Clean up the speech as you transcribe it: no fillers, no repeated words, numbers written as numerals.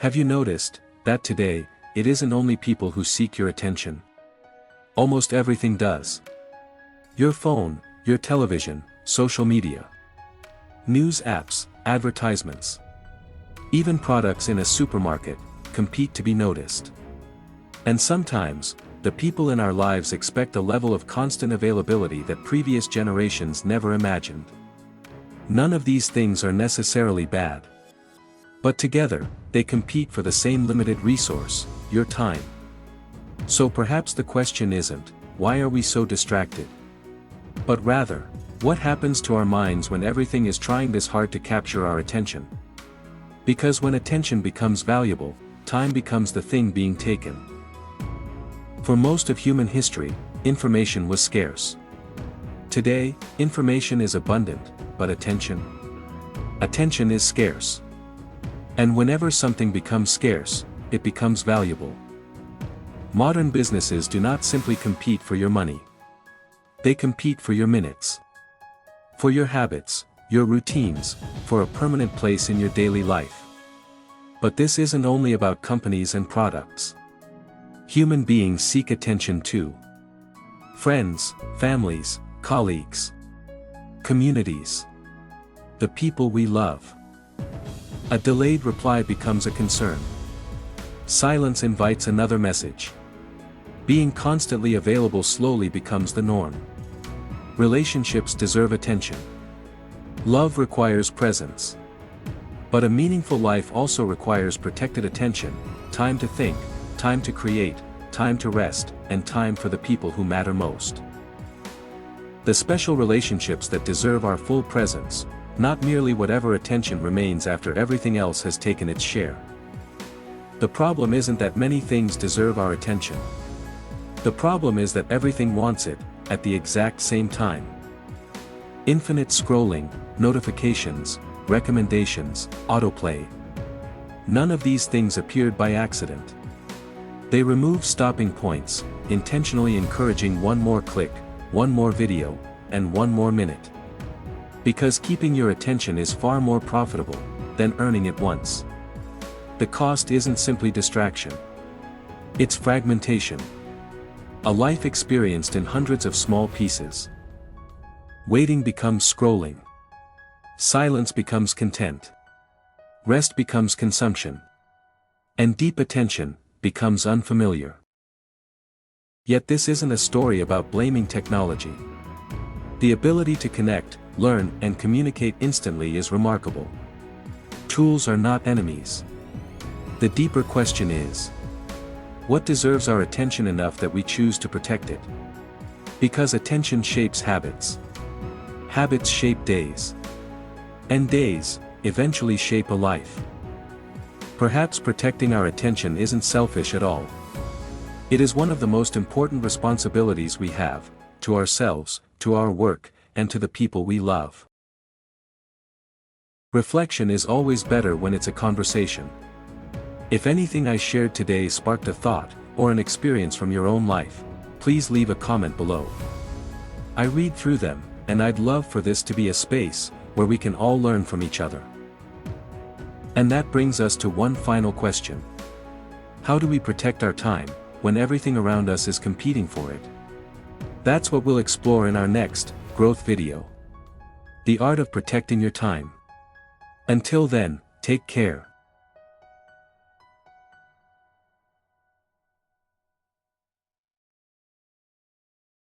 Have you noticed that today, it isn't only people who seek your attention? Almost everything does. Your phone, your television, social media, news apps, advertisements. Even products in a supermarket compete to be noticed. And sometimes, the people in our lives expect a level of constant availability that previous generations never imagined. None of these things are necessarily bad. But together, they compete for the same limited resource, your time. So perhaps the question isn't, why are we so distracted? But rather, what happens to our minds when everything is trying this hard to capture our attention? Because when attention becomes valuable, time becomes the thing being taken. For most of human history, information was scarce. Today, information is abundant, but attention is scarce. And whenever something becomes scarce, it becomes valuable. Modern businesses do not simply compete for your money. They compete for your minutes. For your habits, your routines, for a permanent place in your daily life. But this isn't only about companies and products. Human beings seek attention too. Friends, families, colleagues, communities. The people we love. A delayed reply becomes a concern. Silence invites another message. Being constantly available slowly becomes the norm. Relationships deserve attention. Love requires presence. But a meaningful life also requires protected attention, time to think, time to create, time to rest, and time for the people who matter most. The special relationships that deserve our full presence, not merely whatever attention remains after everything else has taken its share. The problem isn't that many things deserve our attention. The problem is that everything wants it, at the exact same time. Infinite scrolling, notifications, recommendations, autoplay. None of these things appeared by accident. They remove stopping points, intentionally encouraging one more click, one more video, and one more minute. Because keeping your attention is far more profitable than earning it once. The cost isn't simply distraction. It's fragmentation. A life experienced in hundreds of small pieces. Waiting becomes scrolling. Silence becomes content. Rest becomes consumption. And deep attention becomes unfamiliar. Yet this isn't a story about blaming technology. The ability to connect, learn, and communicate instantly is remarkable. Tools are not enemies. The deeper question is, what deserves our attention enough that we choose to protect it? Because attention shapes habits. Habits shape days. And days, eventually shape a life. Perhaps protecting our attention isn't selfish at all. It is one of the most important responsibilities we have, to ourselves, to our work, and to the people we love. Reflection is always better when it's a conversation. If anything I shared today sparked a thought, or an experience from your own life, please leave a comment below. I read through them, and I'd love for this to be a space where we can all learn from each other. And that brings us to one final question. How do we protect our time, when everything around us is competing for it? That's what we'll explore in our next growth video. The art of protecting your time. Until then, take care.